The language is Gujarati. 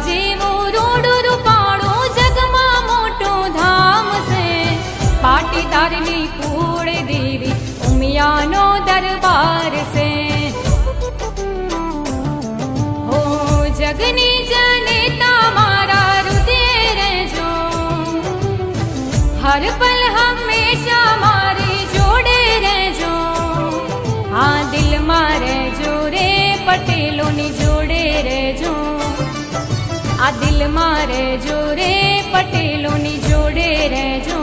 જેવું રૂડું રૂપાળું જગમાં મોટું ધામ છે, પાટીદારની કુળ દેવી ઉમિયાનો દરબાર છે. હો જગની જનેતા મારા હૃદય રહેજો, હર પલ હંમેશા મારી જોડે રહેજો. આ દિલમાં રહેજો રે પટેલોની જોડે રહેજો, આ દિલમાં રહેજો રે પટેલોની જોડે રહેજો.